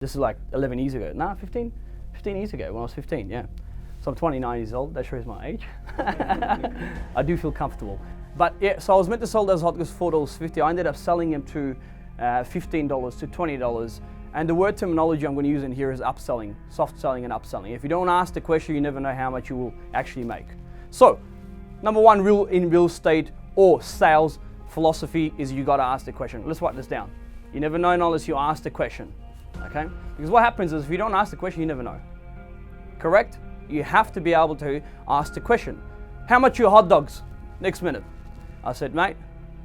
This is like 11 years ago. Nah, 15 years ago when I was 15, yeah. So I'm 29 years old, that shows my age. I do feel comfortable. But yeah, so I was meant to sell those hot dogs for $4.50. I ended up selling them to $15 to $20. And the word terminology I'm going to use in here is upselling, soft selling and upselling. If you don't ask the question, you never know how much you will actually make. So, number one rule in real estate or sales philosophy is you got to ask the question. Let's write this down. You never know unless you ask the question. Okay? Because what happens is if you don't ask the question, you never know. Correct? You have to be able to ask the question. How much are your hot dogs? Next minute. I said, mate,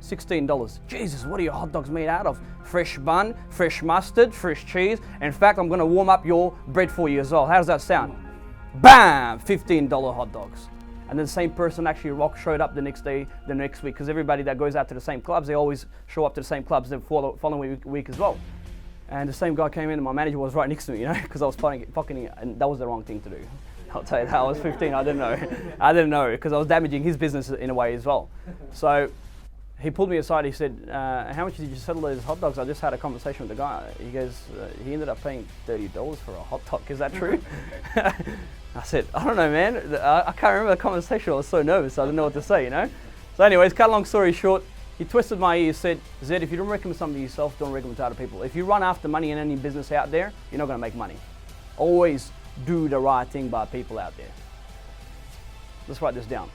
$16. Jesus, what are your hot dogs made out of? Fresh bun, fresh mustard, fresh cheese. In fact, I'm going to warm up your bread for you as well. How does that sound? Bam! $15 hot dogs. And then the same person actually showed up the next day, the next week, because everybody that goes out to the same clubs, they always show up to the same clubs the following week as well. And the same guy came in and my manager was right next to me, you know, because I was pocketing, and that was the wrong thing to do. I'll tell you that. I was 15, I didn't know, because I was damaging his business in a way as well. So he pulled me aside, he said, how much did you settle those hot dogs? I just had a conversation with the guy. He goes, he ended up paying $30 for a hot dog, is that true? I said, I don't know, man. I can't remember the conversation. I was so nervous, I didn't know what to say, you know? So anyways, cut a long story short, he twisted my ear, said, Zed, if you don't recommend something to yourself, don't recommend it to other people. If you run after money in any business out there, you're not going to make money. Always do the right thing by people out there. Let's write this down.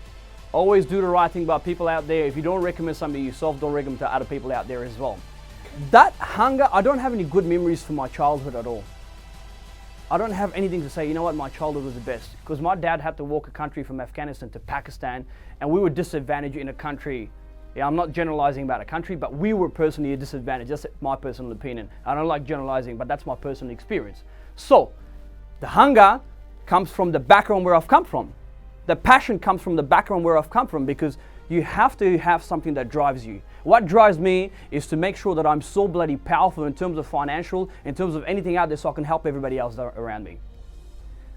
Always do the right thing by people out there. If you don't recommend something to yourself, don't recommend it to other people out there as well. That hunger, I don't have any good memories from my childhood at all. I don't have anything to say, you know what, my childhood was the best. Because my dad had to walk a country from Afghanistan to Pakistan, and we were disadvantaged in a country. Yeah, I'm not generalizing about a country, but we were personally disadvantaged. That's my personal opinion. I don't like generalizing, but that's my personal experience. So, the hunger comes from the background where I've come from. The passion comes from the background where I've come from, because you have to have something that drives you. What drives me is to make sure that I'm so bloody powerful in terms of financial, in terms of anything out there, so I can help everybody else around me.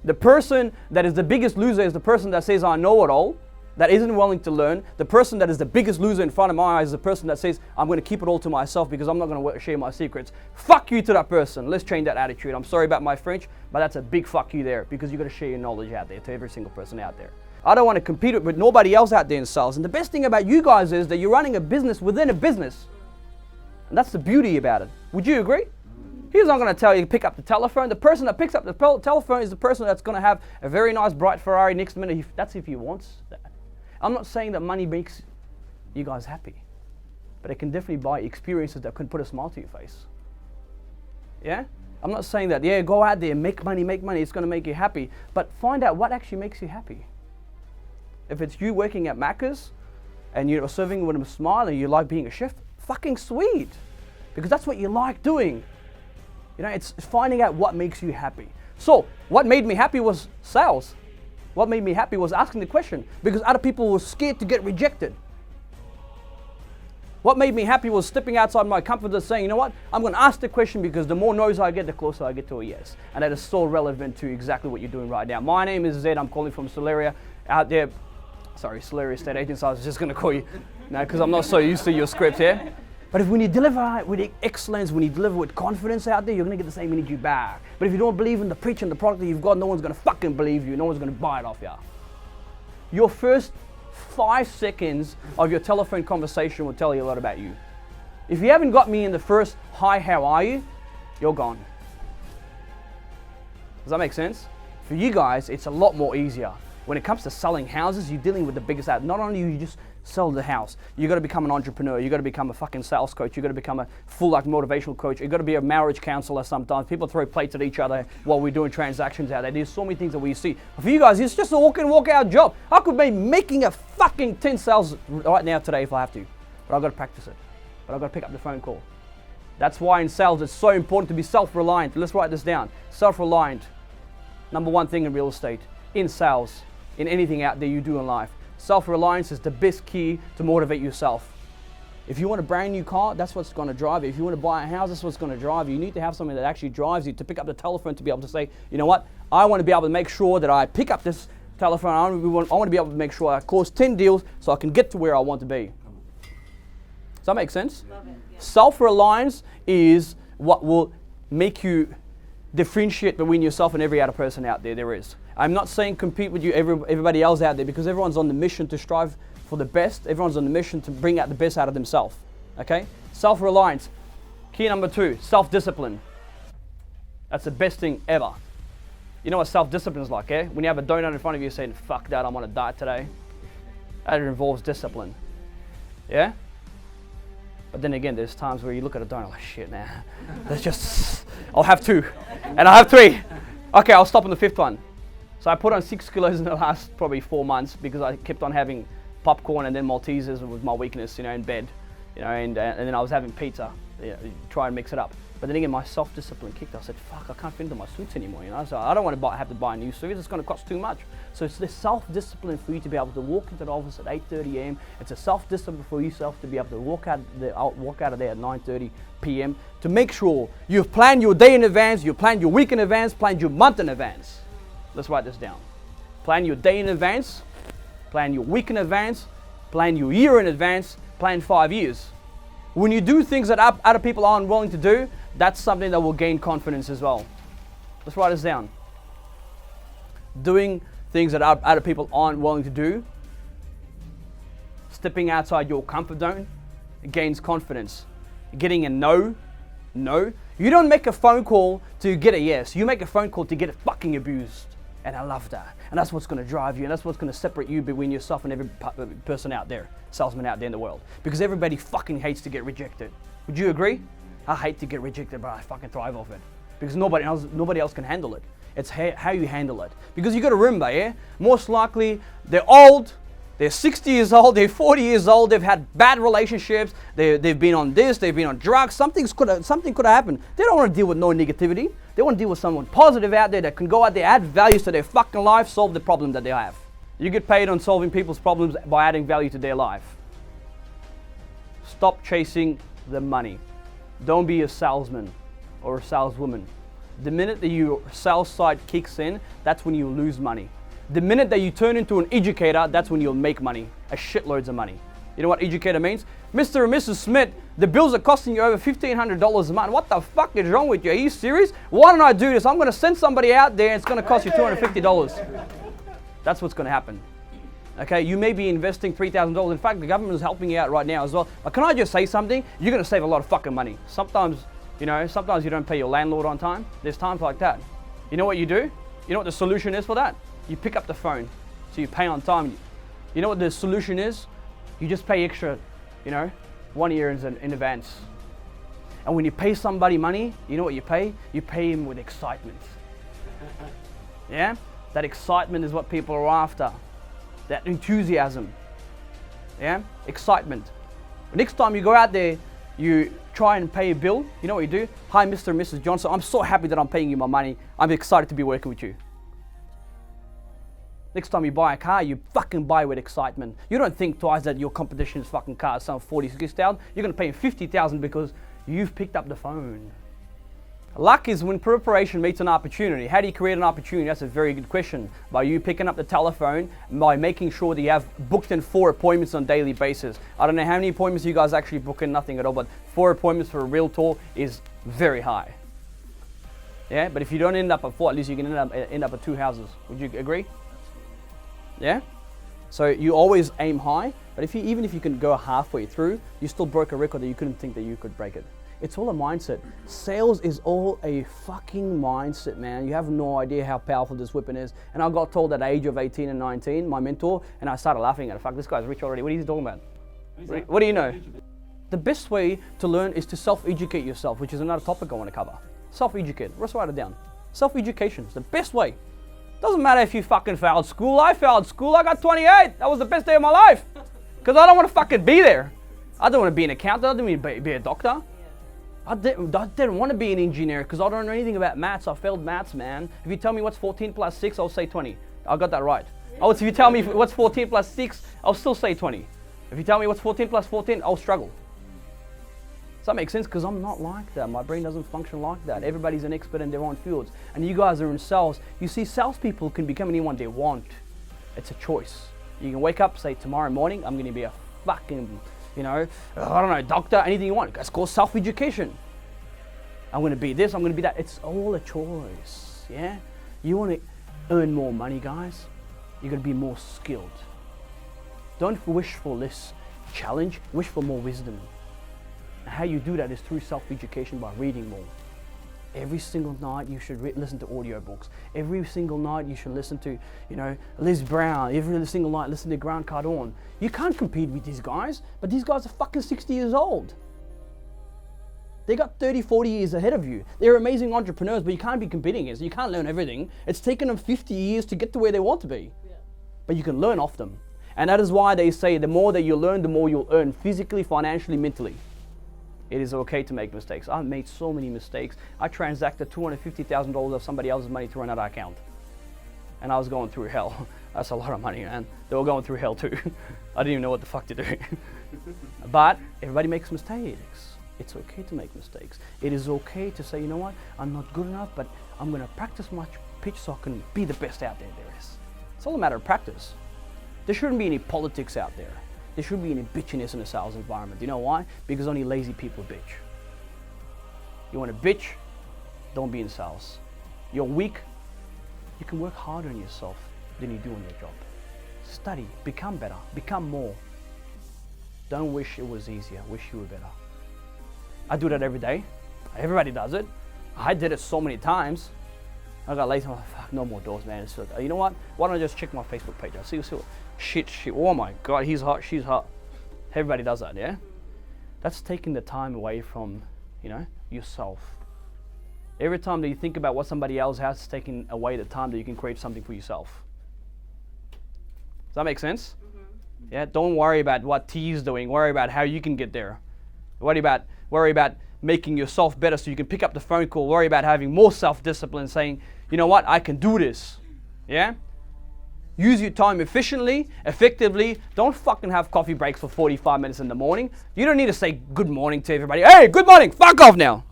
The person that is the biggest loser is the person that says, I know it all, that isn't willing to learn. The person that is the biggest loser in front of my eyes is the person that says, I'm going to keep it all to myself because I'm not going to share my secrets. Fuck you to that person. Let's change that attitude. I'm sorry about my French, but that's a big fuck you there, because you've got to share your knowledge out there to every single person out there. I don't want to compete with nobody else out there in sales. And the best thing about you guys is that you're running a business within a business. And that's the beauty about it. Would you agree? He's not going to tell you to pick up the telephone. The person that picks up the telephone is the person that's going to have a very nice bright Ferrari next minute. That's if he wants that. I'm not saying that money makes you guys happy, but it can definitely buy experiences that can put a smile to your face. Yeah? I'm not saying that, yeah, go out there, make money, it's going to make you happy, but find out what actually makes you happy. If it's you working at Macca's and you're serving with a smile and you like being a chef, fucking sweet, because that's what you like doing. You know, it's finding out what makes you happy. So, what made me happy was sales. What made me happy was asking the question, because other people were scared to get rejected. What made me happy was stepping outside my comfort zone, saying, you know what, I'm going to ask the question, because the more no's I get, the closer I get to a yes. And that is so relevant to exactly what you're doing right now. My name is Zed. I'm calling from Solaria out there. Sorry, Solaria Estate Agents. I was just going to call you now because I'm not so used to your script here. But when you deliver with excellence, when you deliver with confidence out there, you're going to get the same energy back. But if you don't believe in the preach and the product that you've got, no one's going to fucking believe you. No one's going to buy it off you. Your first 5 seconds of your telephone conversation will tell you a lot about you. If you haven't got me in the first, hi, how are you? You're gone. Does that make sense? For you guys, it's a lot more easier. When it comes to selling houses, you're dealing with the biggest ad. Not only you just sell the house, you got to become an entrepreneur, you got to become a fucking sales coach, you got to become a full like motivational coach, you got to be a marriage counselor sometimes. People throw plates at each other while we're doing transactions out there. There's so many things that we see. For you guys, it's just a walk in, walk out job. I could be making a fucking 10 sales right now today if I have to, but I've got to practice it. But I've got to pick up the phone call. That's why in sales it's so important to be self-reliant. Let's write this down. Self-reliant. Number one thing in real estate, in sales, in anything out there you do in life. Self-reliance is the best key to motivate yourself. If you want a brand new car, that's what's going to drive you. If you want to buy a house, that's what's going to drive you. You need to have something that actually drives you to pick up the telephone, to be able to say, you know what, I want to be able to make sure that I pick up this telephone. I want to be able to make sure I close 10 deals so I can get to where I want to be. Does that make sense? Love it, yeah. Self-reliance is what will make you differentiate between yourself and every other person out there is. I'm not saying compete with you, everybody else out there, because everyone's on the mission to strive for the best. Everyone's on the mission to bring out the best out of themselves. Okay? Self-reliance. Key number 2, self-discipline. That's the best thing ever. You know what self-discipline is like, eh? When you have a donut in front of you saying, fuck that, I'm on a diet today. That involves discipline. Yeah? But then again, there's times where you look at a donut like, shit, nah. That's just, I'll have 2. And I'll have 3. Okay, I'll stop on the 5th one. So I put on 6 kilos in the last probably 4 months because I kept on having popcorn and then Maltesers was my weakness, you know, in bed. You know, and then I was having pizza, try and mix it up. But then again, my self-discipline kicked. I said, fuck, I can't fit into my suits anymore, you know. So I don't want to have to buy new suits. It's going to cost too much. So it's the self-discipline for you to be able to walk into the office at 8:30 a.m. It's a self-discipline for yourself to be able to walk out of there at 9:30 p.m. to make sure you've planned your day in advance, you've planned your week in advance, planned your month in advance. Let's write this down. Plan your day in advance, plan your week in advance, plan your year in advance, plan 5 years. When you do things that other people aren't willing to do, that's something that will gain confidence as well. Let's write this down. Doing things that other people aren't willing to do, stepping outside your comfort zone, it gains confidence. Getting a no. You don't make a phone call to get a yes. You make a phone call to get fucking abused. And I love that. And that's what's going to drive you. And that's what's going to separate you between yourself and every person out there, salesman out there in the world. Because everybody fucking hates to get rejected. Would you agree? I hate to get rejected, but I fucking thrive off it. Because nobody else can handle it. It's how you handle it. Because you got to remember, yeah? Most likely, they're old, they're 60 years old, they're 40 years old, they've had bad relationships, they've been on this, they've been on drugs, something could have happened. They don't want to deal with no negativity. They want to deal with someone positive out there that can go out there, add value to their fucking life, solve the problem that they have. You get paid on solving people's problems by adding value to their life. Stop chasing the money. Don't be a salesman or a saleswoman. The minute that your sales side kicks in, that's when you lose money. The minute that you turn into an educator, that's when you'll make money, a shitloads of money. You know what educator means? Mr. and Mrs. Smith, the bills are costing you over $1,500 a month. What the fuck is wrong with you? Are you serious? Why don't I do this? I'm going to send somebody out there and it's going to cost you $250. That's what's going to happen. Okay, you may be investing $3,000. In fact, the government is helping you out right now as well. But can I just say something? You're going to save a lot of fucking money. Sometimes you don't pay your landlord on time. There's times like that. You know what you do? You know what the solution is for that? You pick up the phone, so you pay on time. You know what the solution is? You just pay extra, 1 year in advance. And when you pay somebody money, you know what you pay? You pay him with excitement. Yeah? That excitement is what people are after. That enthusiasm. Yeah? Excitement. Next time you go out there, you try and pay a bill, you know what you do? Hi, Mr. and Mrs. Johnson, I'm so happy that I'm paying you my money. I'm excited to be working with you. Next time you buy a car, you fucking buy with excitement. You don't think twice that your competition's fucking car is some 46,000. You're going to pay him 50,000 because you've picked up the phone. Luck is when preparation meets an opportunity. How do you create an opportunity? That's a very good question. By you picking up the telephone, by making sure that you have booked in 4 appointments on a daily basis. I don't know how many appointments you guys actually book in, nothing at all, but 4 appointments for a realtor is very high. Yeah, but if you don't end up at 4, at least you can end up at 2 houses. Would you agree? Yeah? So you always aim high, but even if you can go halfway through, you still broke a record that you couldn't think that you could break it. It's all a mindset. Sales is all a fucking mindset, man. You have no idea how powerful this weapon is. And I got told at the age of 18 and 19, my mentor, and I started laughing at it. Fuck, this guy's rich already. What are you talking about? What do you know? The best way to learn is to self-educate yourself, which is another topic I want to cover. Self-educate. Let's write it down. Self-education is the best way. Doesn't matter if you fucking failed school. I failed school. I got 28. That was the best day of my life. Because I don't want to fucking be there. I don't want to be an accountant. I don't want to be a doctor. I didn't want to be an engineer because I don't know anything about maths. I failed maths, man. If you tell me what's 14 plus 6, I'll say 20. I got that right. If you tell me what's 14 plus 6, I'll still say 20. If you tell me what's 14 plus 14, I'll struggle. Does that make sense? Because I'm not like that. My brain doesn't function like that. Everybody's an expert in their own fields. And you guys are in sales. You see, salespeople can become anyone they want. It's a choice. You can wake up, say, tomorrow morning, I'm going to be a fucking, I don't know, doctor, anything you want. That's called self-education. I'm going to be this, I'm going to be that. It's all a choice, yeah? You want to earn more money, guys? You're going to be more skilled. Don't wish for less challenge, wish for more wisdom. And how you do that is through self-education by reading more. Every single night you should listen to audiobooks. Every single night you should listen to, Liz Brown. Every single night listen to Grant Cardone. You can't compete with these guys, but these guys are fucking 60 years old. They got 30, 40 years ahead of you. They're amazing entrepreneurs, but you can't be competing against them. You can't learn everything. It's taken them 50 years to get to where they want to be. Yeah. But you can learn off them. And that is why they say the more that you learn, the more you'll earn physically, financially, mentally. It is okay to make mistakes. I've made so many mistakes. I transacted $250,000 of somebody else's money through another account. And I was going through hell. That's a lot of money, man. They were going through hell too. I didn't even know what the fuck to do. But everybody makes mistakes. It's okay to make mistakes. It is okay to say, you know what, I'm not good enough, but I'm going to practice my pitch so I can be the best out there is. It's all a matter of practice. There shouldn't be any politics out there. There shouldn't be any bitchiness in a sales environment. You know why? Because only lazy people bitch. You want to bitch? Don't be in sales. You're weak? You can work harder on yourself than you do on your job. Study, become better, become more. Don't wish it was easier, wish you were better. I do that every day. Everybody does it. I did it so many times. I got lazy. I'm like, fuck, no more doors, man. So, you know what? Why don't I just check my Facebook page? I see what shit. Oh my God, he's hot, she's hot. Everybody does that, yeah? That's taking the time away from, yourself. Every time that you think about what somebody else has, it's taking away the time that you can create something for yourself. Does that make sense? Mm-hmm. Yeah, don't worry about what T is doing. Worry about how you can get there. Worry about making yourself better so you can pick up the phone call. Worry about having more self-discipline, saying, you know what, I can do this. Yeah? Use your time efficiently, effectively. Don't fucking have coffee breaks for 45 minutes in the morning. You don't need to say good morning to everybody. Hey, good morning, fuck off now.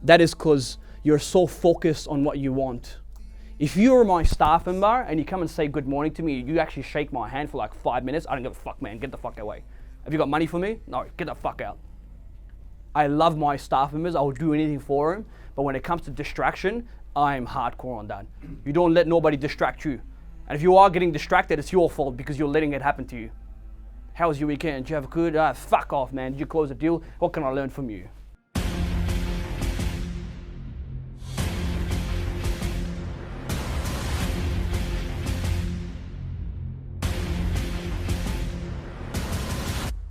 That is because you're so focused on what you want. If you're my staff member and you come and say good morning to me, you actually shake my hand for like 5 minutes, I don't give a fuck, man, get the fuck away. Have you got money for me? No, get the fuck out. I love my staff members. I will do anything for them. But when it comes to distraction, I'm hardcore on that. You don't let nobody distract you. And if you are getting distracted, it's your fault because you're letting it happen to you. How was your weekend? Did you have a good? Fuck off, man. Did you close a deal? What can I learn from you?